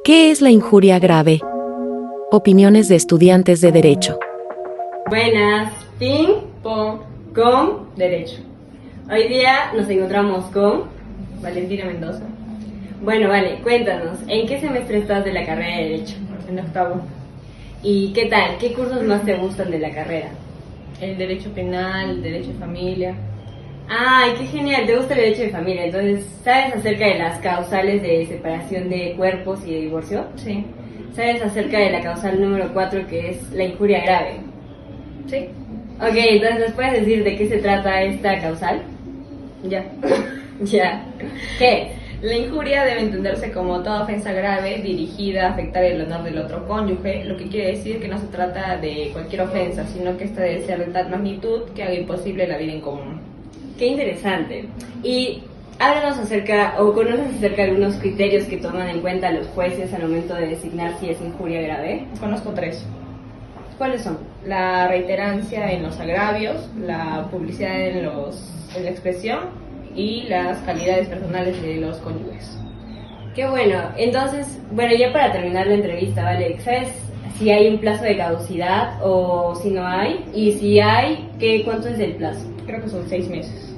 ¿Qué es la injuria grave? Opiniones de estudiantes de Derecho. Buenas, ping, pong, con Derecho. Hoy día nos encontramos con Valentina Mendoza, Bueno, vale, cuéntanos, ¿en qué semestre estás de la carrera de Derecho? en octavo. ¿Y qué tal? ¿Qué cursos más te gustan de la carrera? El derecho penal, derecho de familia. ¡Ay, qué genial! ¿Te gusta el derecho de familia? Entonces, ¿sabes acerca de las causales de separación de cuerpos y de divorcio? Sí. ¿Sabes acerca de la causal número 4, que es la injuria grave? Sí. Ok, entonces, ¿nos puedes decir de qué se trata esta causal? Ya. Ya. ¿Qué? La injuria debe entenderse como toda ofensa grave dirigida a afectar el honor del otro cónyuge, lo que quiere decir que no se trata de cualquier ofensa, sino que esta debe ser de tal magnitud que haga imposible la vida en común. Qué interesante. Y háblanos acerca, o conoces acerca de algunos criterios que toman en cuenta los jueces al momento de designar si es injuria grave. Conozco tres. ¿Cuáles son? La reiterancia en los agravios, la publicidad en la expresión y las calidades personales de los cónyuges. Qué bueno. Entonces, bueno, ya para terminar la entrevista, ¿vale? ¿Sabes si hay un plazo de caducidad o si no hay? Y si hay, ¿cuánto es el plazo? Creo que son 6 meses.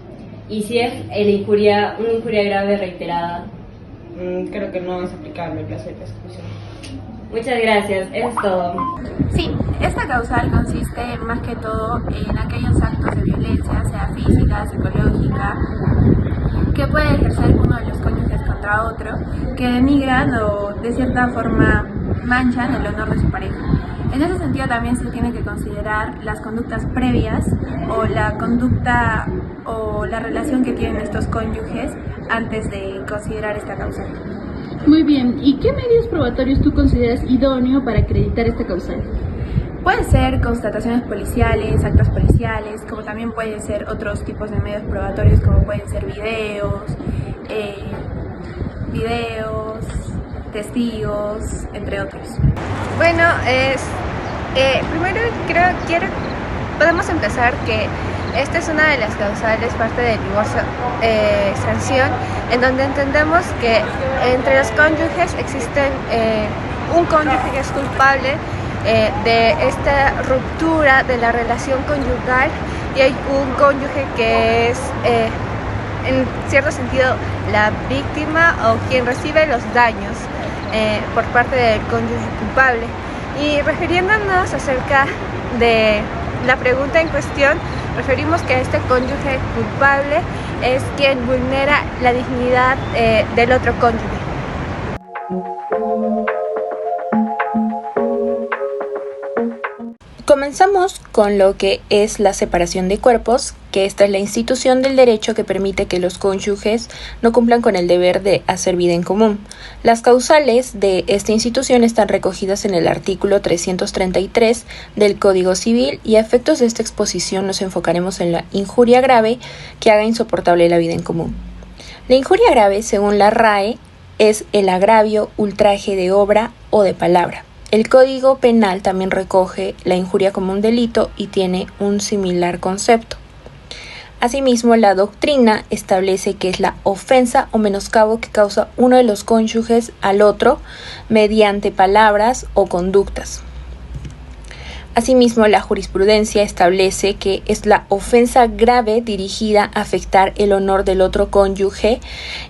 Y si es una injuria grave reiterada. Creo que no es aplicable el plazo de prescripción. Muchas gracias, eso es todo. Sí, esta causal consiste más que todo en aquellos actos de violencia, sea física, psicológica, que puede ejercer uno de los cónyuges contra otro, que denigran o de cierta forma manchan el honor de su pareja. En ese sentido también se tiene que considerar las conductas previas o la conducta o la relación que tienen estos cónyuges antes de considerar esta causal. Muy bien, ¿y qué medios probatorios tú consideras idóneo para acreditar esta causal? Pueden ser constataciones policiales, actas policiales, como también pueden ser otros tipos de medios probatorios, como pueden ser videos, testigos, entre otros. Bueno, primero podemos empezar que esta es una de las causales, parte del divorcio, sanción, en donde entendemos que entre los cónyuges existen un cónyuge que es culpable de esta ruptura de la relación conyugal y hay un cónyuge que es en cierto sentido la víctima o quien recibe los daños por parte del cónyuge culpable. Y refiriéndonos acerca de la pregunta en cuestión, referimos que este cónyuge culpable es quien vulnera la dignidad del otro cónyuge. Comenzamos con lo que es la separación de cuerpos, que esta es la institución del derecho que permite que los cónyuges no cumplan con el deber de hacer vida en común. Las causales de esta institución están recogidas en el artículo 333 del Código Civil y a efectos de esta exposición nos enfocaremos en la injuria grave que haga insoportable la vida en común. La injuria grave, según la RAE, es el agravio, ultraje de obra o de palabra. El Código Penal también recoge la injuria como un delito y tiene un similar concepto. Asimismo, la doctrina establece que es la ofensa o menoscabo que causa uno de los cónyuges al otro mediante palabras o conductas. Asimismo, la jurisprudencia establece que es la ofensa grave dirigida a afectar el honor del otro cónyuge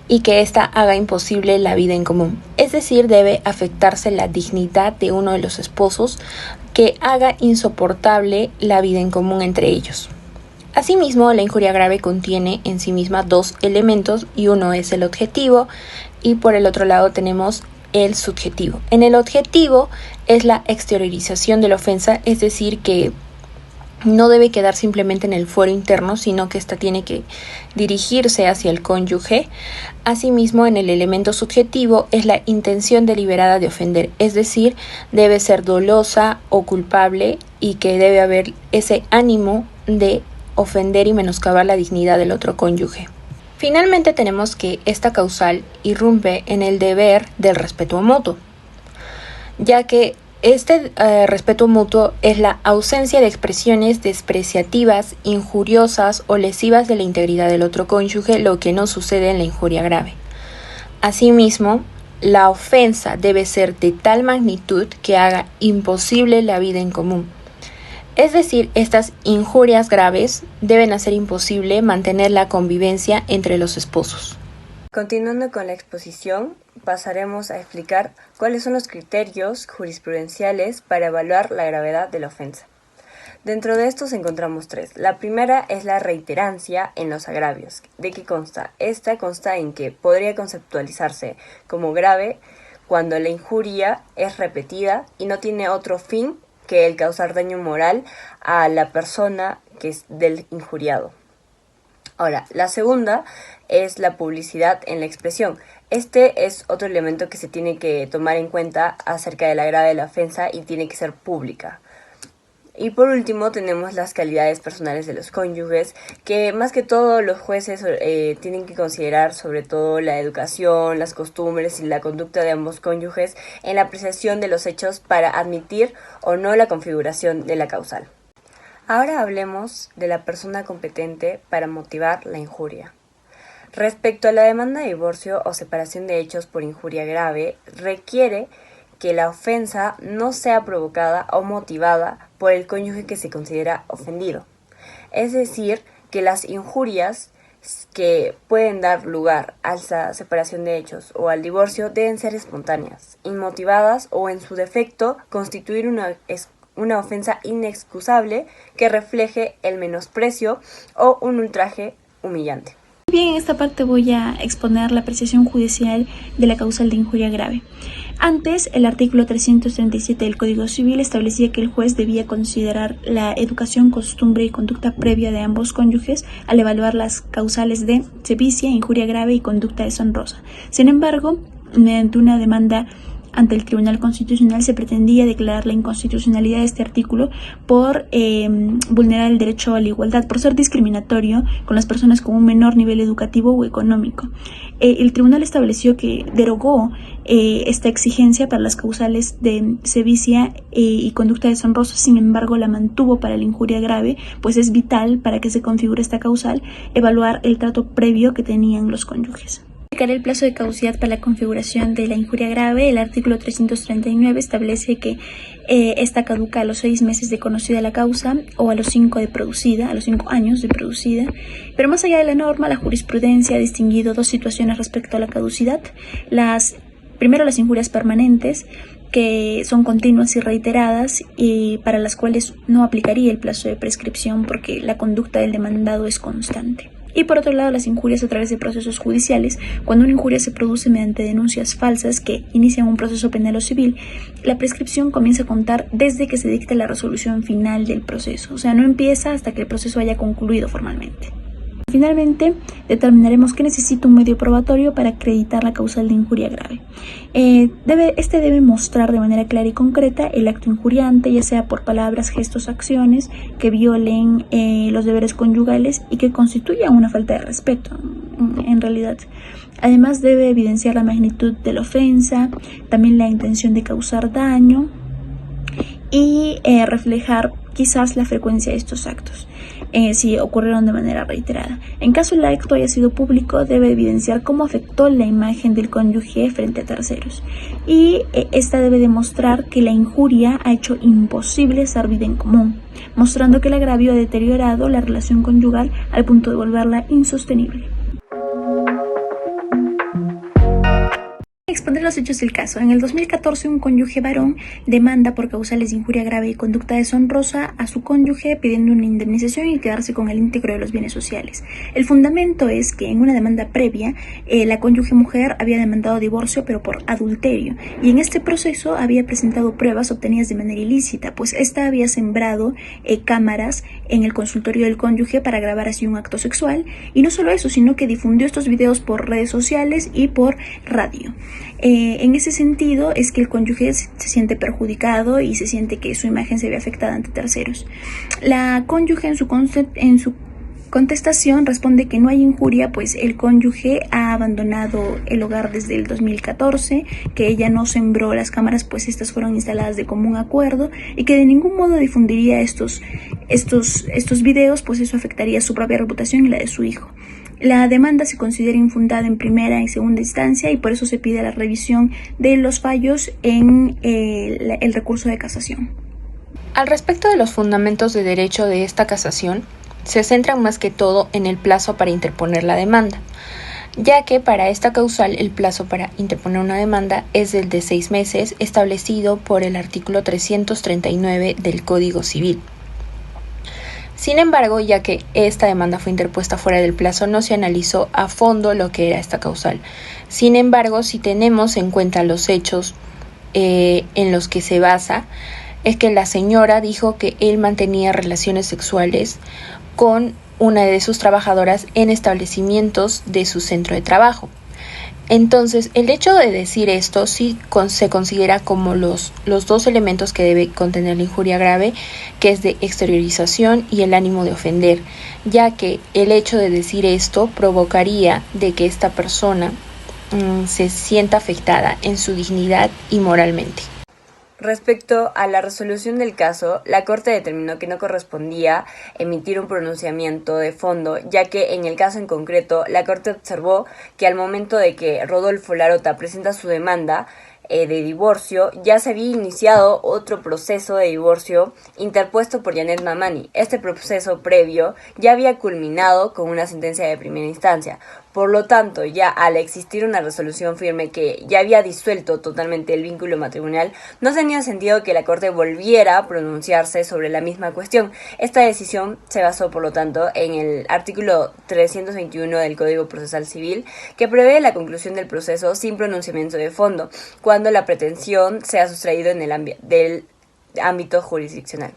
y que ésta haga imposible la vida en común. Es decir, debe afectarse la dignidad de uno de los esposos que haga insoportable la vida en común entre ellos. Asimismo, la injuria grave contiene en sí misma dos elementos y uno es el objetivo y por el otro lado tenemos el subjetivo. En el objetivo es la exteriorización de la ofensa, es decir, que no debe quedar simplemente en el fuero interno, sino que ésta tiene que dirigirse hacia el cónyuge. Asimismo, en el elemento subjetivo es la intención deliberada de ofender, es decir, debe ser dolosa o culpable y que debe haber ese ánimo de ofender y menoscabar la dignidad del otro cónyuge. Finalmente tenemos que esta causal irrumpe en el deber del respeto mutuo, ya que este respeto mutuo es la ausencia de expresiones despreciativas, injuriosas o lesivas de la integridad del otro cónyuge, lo que no sucede en la injuria grave. Asimismo, la ofensa debe ser de tal magnitud que haga imposible la vida en común. Es decir, estas injurias graves deben hacer imposible mantener la convivencia entre los esposos. Continuando con la exposición, pasaremos a explicar cuáles son los criterios jurisprudenciales para evaluar la gravedad de la ofensa. Dentro de estos encontramos tres. La primera es la reiterancia en los agravios. ¿De qué consta? Esta consta en que podría conceptualizarse como grave cuando la injuria es repetida y no tiene otro fin que el causar daño moral a la persona que es del injuriado. Ahora, la segunda es la publicidad en la expresión. Este es otro elemento que se tiene que tomar en cuenta acerca de la gravedad de la ofensa y tiene que ser pública. Y por último tenemos las calidades personales de los cónyuges, que más que todo los jueces tienen que considerar sobre todo la educación, las costumbres y la conducta de ambos cónyuges en la apreciación de los hechos para admitir o no la configuración de la causal. Ahora hablemos de la persona competente para motivar la injuria. Respecto a la demanda de divorcio o separación de hechos por injuria grave, requiere que la ofensa no sea provocada o motivada por el cónyuge que se considera ofendido. Es decir, que las injurias que pueden dar lugar a la separación de hechos o al divorcio deben ser espontáneas, inmotivadas o, en su defecto, constituir una ofensa inexcusable que refleje el menosprecio o un ultraje humillante. Bien, en esta parte voy a exponer la apreciación judicial de la causal de injuria grave. Antes, el artículo 337 del Código Civil establecía que el juez debía considerar la educación, costumbre y conducta previa de ambos cónyuges al evaluar las causales de sevicia, injuria grave y conducta deshonrosa. Sin embargo, mediante una demanda ante el Tribunal Constitucional se pretendía declarar la inconstitucionalidad de este artículo por vulnerar el derecho a la igualdad, por ser discriminatorio con las personas con un menor nivel educativo o económico. El tribunal estableció que derogó esta exigencia para las causales de sevicia y conducta deshonrosa, sin embargo la mantuvo para la injuria grave, pues es vital para que se configure esta causal evaluar el trato previo que tenían los cónyuges. El plazo de caducidad para la configuración de la injuria grave. El artículo 339 establece que esta caduca a los 6 meses de conocida la causa o a los 5 años de producida. Pero más allá de la norma, la jurisprudencia ha distinguido dos situaciones respecto a la caducidad. Primero, las injurias permanentes, que son continuas y reiteradas y para las cuales no aplicaría el plazo de prescripción porque la conducta del demandado es constante. Y por otro lado, las injurias a través de procesos judiciales. Cuando una injuria se produce mediante denuncias falsas que inician un proceso penal o civil, la prescripción comienza a contar desde que se dicte la resolución final del proceso. O sea, no empieza hasta que el proceso haya concluido formalmente. Finalmente, determinaremos que necesita un medio probatorio para acreditar la causal de injuria grave. Este debe mostrar de manera clara y concreta el acto injuriante, ya sea por palabras, gestos, acciones que violen los deberes conyugales y que constituyan una falta de respeto, en realidad. Además, debe evidenciar la magnitud de la ofensa, también la intención de causar daño y reflejar quizás la frecuencia de estos actos, si ocurrieron de manera reiterada. En caso el acto haya sido público, debe evidenciar cómo afectó la imagen del cónyuge frente a terceros. Y esta debe demostrar que la injuria ha hecho imposible hacer vida en común, mostrando que el agravio ha deteriorado la relación conyugal al punto de volverla insostenible. Exponer los hechos del caso. En el 2014, un cónyuge varón demanda por causales de injuria grave y conducta deshonrosa a su cónyuge pidiendo una indemnización y quedarse con el íntegro de los bienes sociales. El fundamento es que en una demanda previa, la cónyuge mujer había demandado divorcio pero por adulterio, y en este proceso había presentado pruebas obtenidas de manera ilícita, pues ésta había sembrado cámaras en el consultorio del cónyuge para grabar así un acto sexual, y no solo eso, sino que difundió estos videos por redes sociales y por radio. En ese sentido es que el cónyuge se siente perjudicado y se siente que su imagen se ve afectada ante terceros. La cónyuge en su contestación responde que no hay injuria, pues el cónyuge ha abandonado el hogar desde el 2014, que ella no sembró las cámaras, pues estas fueron instaladas de común acuerdo, y que de ningún modo difundiría estos videos, pues eso afectaría su propia reputación y la de su hijo. La demanda se considera infundada en primera y segunda instancia y por eso se pide la revisión de los fallos en el recurso de casación. Al respecto de los fundamentos de derecho de esta casación, se centran más que todo en el plazo para interponer la demanda, ya que para esta causal el plazo para interponer una demanda es el de 6 meses establecido por el artículo 339 del Código Civil. Sin embargo, ya que esta demanda fue interpuesta fuera del plazo, no se analizó a fondo lo que era esta causal. Sin embargo, si tenemos en cuenta los hechos en los que se basa, es que la señora dijo que él mantenía relaciones sexuales con una de sus trabajadoras en establecimientos de su centro de trabajo. Entonces, el hecho de decir esto sí se considera como los dos elementos que debe contener la injuria grave, que es de exteriorización y el ánimo de ofender, ya que el hecho de decir esto provocaría de que esta persona se sienta afectada en su dignidad y moralmente. Respecto a la resolución del caso, la Corte determinó que no correspondía emitir un pronunciamiento de fondo, ya que en el caso en concreto, la Corte observó que al momento de que Rodolfo Larota presenta su demanda de divorcio, ya se había iniciado otro proceso de divorcio interpuesto por Janet Mamani. Este proceso previo ya había culminado con una sentencia de primera instancia. Por lo tanto, ya al existir una resolución firme que ya había disuelto totalmente el vínculo matrimonial, no tenía sentido que la Corte volviera a pronunciarse sobre la misma cuestión. Esta decisión se basó, por lo tanto, en el artículo 321 del Código Procesal Civil, que prevé la conclusión del proceso sin pronunciamiento de fondo, cuando la pretensión sea sustraído del ámbito jurisdiccional.